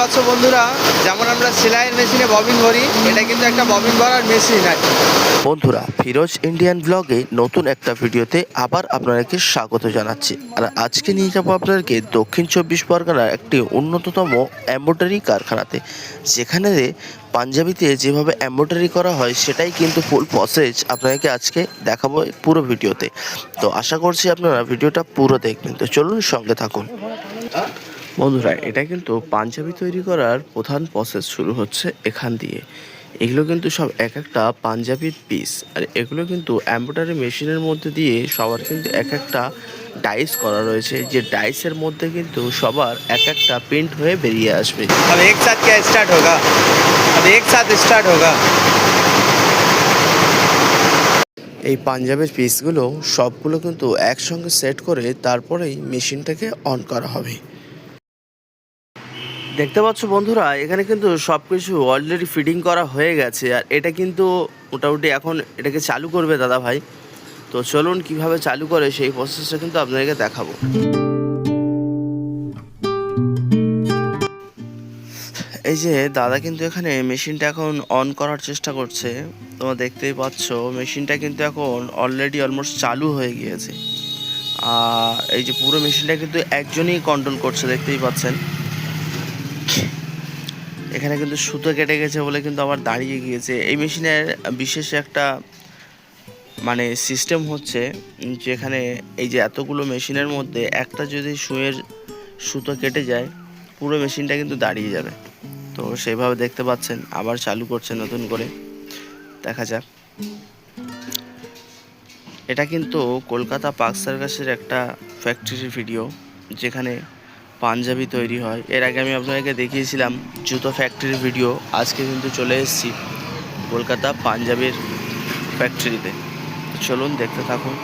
পাচ্ছ বন্ধুরা, যেমন আমরা সেলাইয়ের মেশিনে ববিন ভরি, এটা কিন্তু একটা ববিন ভরার মেশিন আছে। বন্ধুরা, ফিরোজ ইন্ডিয়ান ব্লগে নতুন একটা ভিডিওতে আবার আপনাদেরকে স্বাগত জানাচ্ছি। আর আজকে নিয়ে যাবো আপনাদেরকে দক্ষিণ চব্বিশ পরগনার একটি উন্নততম এমব্রয়ডারি কারখানাতে, যেখানে পাঞ্জাবিতে যেভাবে এমব্রয়ডারি করা হয় সেটাই কিন্তু ফুল প্রসেস আপনাদেরকে আজকে দেখাবো পুরো ভিডিওতে। তো আশা করছি আপনারা ভিডিওটা পুরো দেখবেন। তো চলুন সঙ্গে থাকুন। বন্ধুরা, এটা কিন্তু পাঞ্জাবি তৈরি করার প্রধান প্রসেস শুরু হচ্ছে এখান দিয়ে। এগুলো কিন্তু সব এক একটা পাঞ্জাবির পিস, আর এগুলো কিন্তু এমব্রয়ডারি মেশিনের মধ্যে দিয়ে সবার কিন্তু এক একটা ডাইস করা রয়েছে, যে ডাইসের মধ্যে কিন্তু সবার এক একটা প্রিন্ট হয়ে বেরিয়ে আসবে। अब एक साथ क्या स्टार्ट होगा, अब एक साथ स्टार्ट होगा। এই পাঞ্জাবের পিসগুলো সবগুলো কিন্তু একসঙ্গে সেট করে তারপরেই মেশিনটাকে অন করা হবে। দেখতে পাচ্ছ বন্ধুরা, এখানে কিন্তু সব কিছু অলরেডি ফিটিং করা হয়ে গেছে, আর এটা কিন্তু মোটামুটি এখন এটাকে চালু করবে দাদা ভাই। তো চলুন কিভাবে চালু করে সেই প্রসেসটা কিন্তু আপনাদেরকে দেখাবো। এই যে দাদা কিন্তু এখানে মেশিনটা এখন অন করার চেষ্টা করছে। তোমরা দেখতেই পাচ্ছ মেশিনটা কিন্তু এখন অলরেডি অলমোস্ট চালু হয়ে গিয়েছে। আর এই যে পুরো মেশিনটা কিন্তু একজনই কন্ট্রোল করছে, দেখতেই পাচ্ছেন। এখানে কিন্তু সুতো কেটে গেছে বলে কিন্তু আবার দাঁড়িয়ে গিয়েছে। এই মেশিনের বিশেষ একটা মানে সিস্টেম হচ্ছে, যেখানে এই যে এতগুলো মেশিনের মধ্যে একটা যদি সুইয়ের সুতো কেটে যায়, পুরো মেশিনটা কিন্তু দাঁড়িয়ে যাবে। তো সেইভাবে দেখতে পাচ্ছেন আবার চালু করছে নতুন করে, দেখা যাক। এটা কিন্তু কলকাতা পার্ক সার্কাসের একটা ফ্যাক্টরির ভিডিও, যেখানে পাঞ্জাবি তৈরি হয়। এর আগে আমি আপনাদেরকে দেখিয়েছিলাম জুতো ফ্যাক্টরির ভিডিও। আজকে কিন্তু চলে এসেছি কলকাতা পাঞ্জাবির ফ্যাক্টরিতে। চলুন দেখতে থাকুন।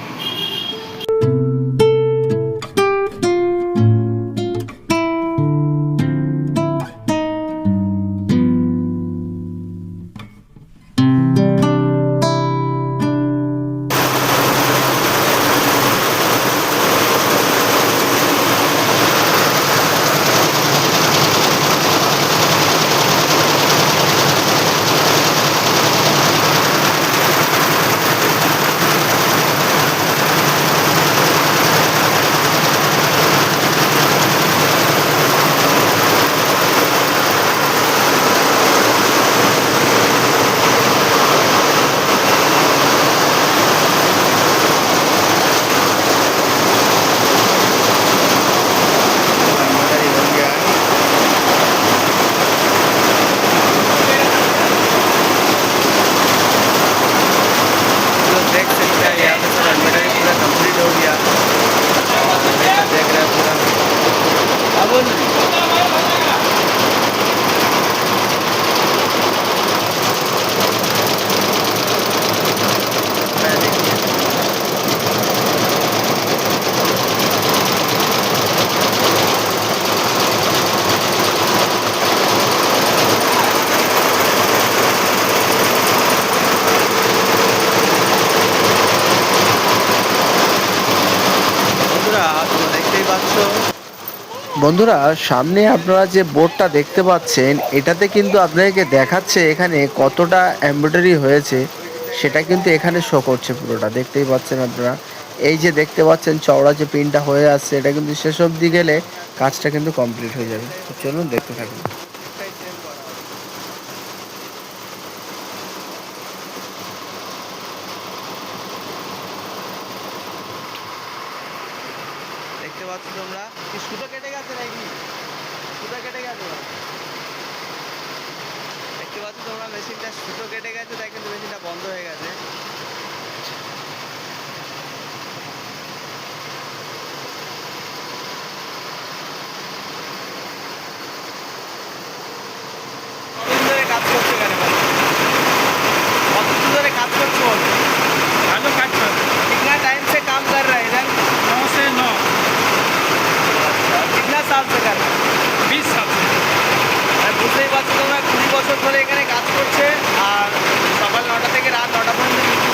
देख सकते हैं यहाँ पे सब एम्ब्रॉयडरी पूरा कंप्लीट हो गया। देख रहे हैं पूरा। अब বন্ধুরা, সামনে আপনারা যে বোর্ডটা দেখতে পাচ্ছেন, এটাতে কিন্তু আপনাদেরকে দেখাচ্ছে এখানে কতটা এমব্রয়ডারি হয়েছে, সেটা কিন্তু এখানে শো করছে পুরোটা। দেখতেই পাচ্ছেন আপনারা, এই যে দেখতে পাচ্ছেন চওড়া যে পিনটা হয়ে আসছে, এটা কিন্তু শেষ অবধি গেলে কাজটা কিন্তু কমপ্লিট হয়ে যাবে। তো চলুন দেখতে থাকুন। দেখতে পাচ্ছ তোমরা কি সুতো কেটে গেছে নাকি, সুতো কেটে গেছে। দেখতে পাচ্ছ তোমরা মেশিনটা সুতো কেটে গেছে, তাই কিন্তু মেশিনটা বন্ধ হয়ে গেছে। কতদিন ধরে কাজ করছো এখানে বলো? कतदिन धरे काज करছো বলো? ভালো কাজ করে। कितना टाइम से काम कर रहा है इधर? 9 से 9, अच्छा, कितना साल से कर रहा है? 20 साल से। বুঝতেই পারছো তোমরা 20 বছর ধরে এখানে কাজ করছে, আর সকাল 9টা থেকে রাত 9টা পর্যন্ত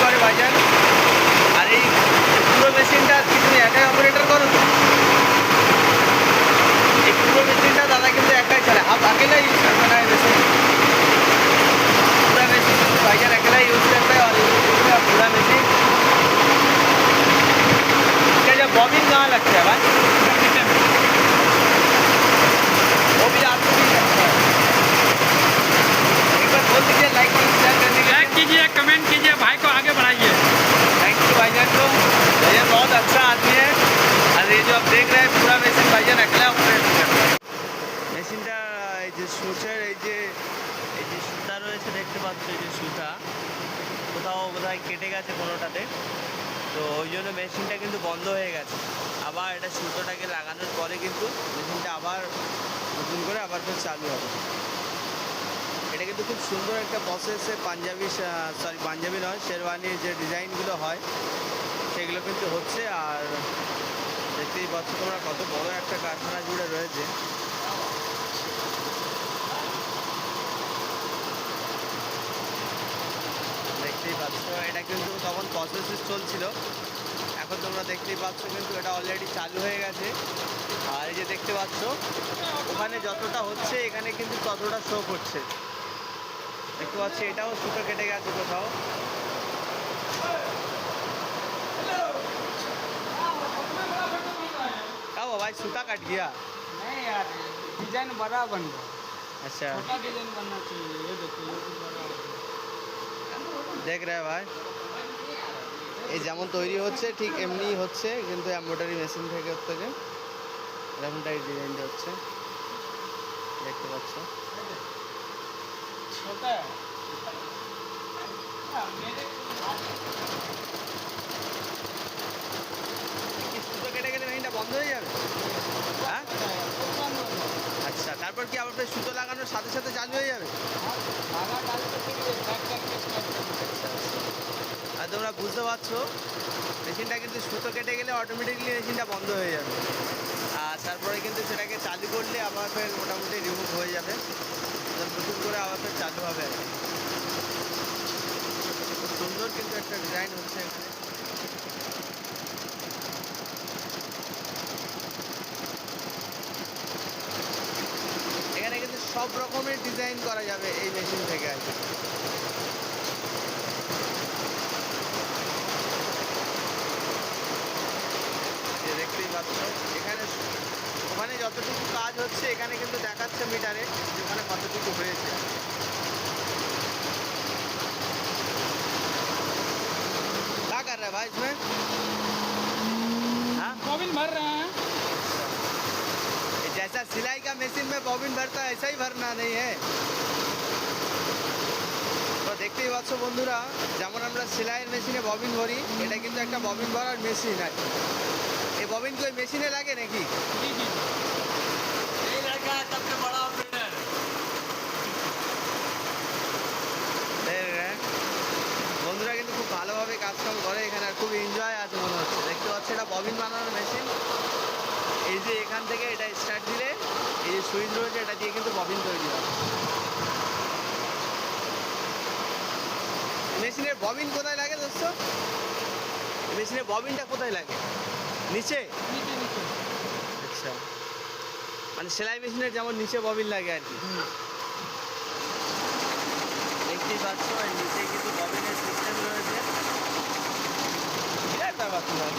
গেছে কোনোটাতে, তো ওই জন্য মেশিনটা কিন্তু বন্ধ হয়ে গেছে। আবার এটা সুতোটাকে লাগানোর পরে কিন্তু মেশিনটা আবার নতুন করে আবার ফের চালু হবে। এটা কিন্তু খুব সুন্দর একটা প্রসেসে পাঞ্জাবি নয়, শেরওয়ানির যে ডিজাইনগুলো হয় সেগুলো কিন্তু হচ্ছে। আর দেখতেই পাচ্ছ তোমরা কত বড় একটা কারখানা জুড়ে রয়েছে। দেখতেই পাচ্ছ এটা কিন্তু তখন প্রসেস চলছিল, এখন তোমরা দেখতেই পাচ্ছ কিন্তু এটা অলরেডি চালু হয়ে গেছে। আর এই যে দেখতে পাচ্ছ ওখানে যতটা হচ্ছে এখানে কিন্তু ততটা শো করছে। দেখতে পাচ্ছি এটাও সুতো কেটে গেছে কোথাও। क्या हुआ भाई, सूता कट गया? नहीं यार, डिजाइन बड़ा बन गया। अच्छा छोटा डिजाइन बनना चाहिए। ये देखो, ये भी बड़ा हो गया। দেখ রে ভাই, এই যেমন তৈরি হচ্ছে ঠিক এমনিই হচ্ছে, কিন্তু এমব্রয়ডারি মেশিন থেকে এরকমটাই ডিজাইনটা হচ্ছে। দেখতে পাচ্ছ छोटा है। हाँ, मेरे কি সুতো কেটে গেলে মেশিনটা বন্ধ হয়ে যাবে? হ্যাঁ আচ্ছা, তারপর কি আবার ফের সুতো লাগানোর সাথে সাথে চালু হয়ে যাবে? धागा डालने के लिए बैक बैक के स्टार्ट আর তোমরা বুঝতে পারছো মেশিনটা কিন্তু সুতো কেটে গেলে অটোমেটিকলি মেশিনটা বন্ধ হয়ে যাবে। আর তারপরে কিন্তু সেটাকে চালু করলে আবার ফের মোটামুটি রিমুভ হয়ে যাবে, নতুন করে আবার ফের চালু হবে আর কি। খুব সুন্দর কিন্তু একটা ডিজাইন হচ্ছে এখানে। এখানে কিন্তু সব রকমের ডিজাইন করা যাবে এই মেশিন থেকে আর কি। যে দেখতেই পাচ্ছ এখানে ওখানে যতটুকু কাজ হচ্ছে এখানে কিন্তু দেখাচ্ছে মিটারে যে ওখানে কতটুকু হয়েছে। क्या कर रहा है भाई इसमें? हाँ, बॉबिन भर रहे हैं। ये जैसा सिलाई का मशीन में बॉबिन भरता है ऐसा ही भरना नहीं है। তো দেখতেই পাচ্ছ বন্ধুরা, যেমন আমরা সেলাইয়ের মেশিনে ববিন ভরি, এটা কিন্তু একটা ববিন ভরার মেশিন আছে। এই ববিন কি ওই মেশিনে লাগে নাকি? जी जी, यही लड़का है सबसे बड़ा ऑपरेटर। বন্ধুরা কিন্তু খুব ভালোভাবে কাজকাম করে এখানে, আর খুব এনজয় আছে মনে হচ্ছে। দেখতে পাচ্ছি এটা ববিন বানানোর মেশিন। এই যে এখান থেকে এটা স্টার্ট দিলে এই যে সুইচ রয়েছে এটা দিয়ে কিন্তু ববিন তৈরি হয়। মেশিনের ববিন কোথায় লাগে দোস্ত? মেশিনের ববিনটা কোথায় লাগে? নিচে? नीचे नीचे। আচ্ছা, মানে সেলাই মেশিনের যেমন নিচে ববিন লাগে আর কি। দেখতেই পাচ্ছ এর নিচে কিন্তু ববিনের সিস্টেম রয়েছে। বিরাট ব্যাপার তো ভাই।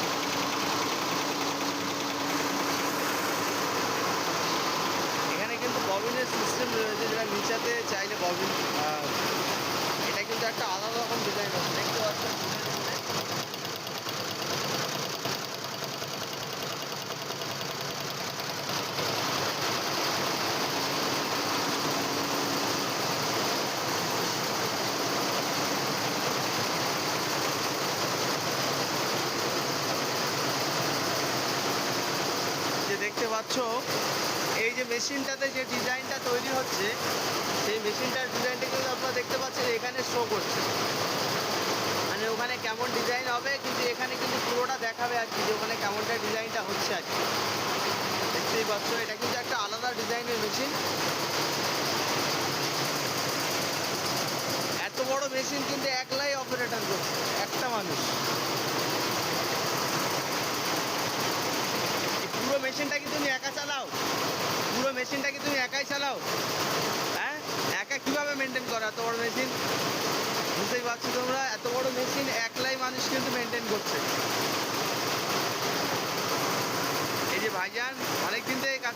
এখানে কিন্তু ববিনের সিস্টেম রয়েছে, যেটা নিচেতে চাইলে ববিন, এটা কিন্তু একটা আলাদা রকম ডিজাইন আছে। দেখতে পাচ্ছ যে দেখতে পাচ্ছ এই যে মেশিনটাতে যে ডিজাইনটা তৈরি হচ্ছে সেই মেশিনটার ডিজাইনটা কিন্তু আপনারা দেখতে পাচ্ছেন এখানে শো করছে। মানে ওখানে কেমন ডিজাইন হবে কিন্তু এখানে কিন্তু পুরোটা দেখাবে আর কি, যে ওখানে কেমনটা ডিজাইনটা হচ্ছে আর কি। দেখতেই পাচ্ছ এটা কিন্তু একটা আলাদা ডিজাইনের মেশিন। এত বড় মেশিন কিন্তু একলাই অপারেটর করছে, একটা মানুষ। পুরো মেশিনটা কি তুমি একা চালাও? পুরো মেশিনটা কি তুমি একাই চালাও? হ্যাঁ, একা কিভাবে মেনটেন করো এত বড় মেশিন? বুঝতেই পারছো তোমরা, এত বড় মেশিন একলাই মানুষ কিন্তু মেনটেন করছে। এই যে ভাইজান অনেক দিন থেকে কাজ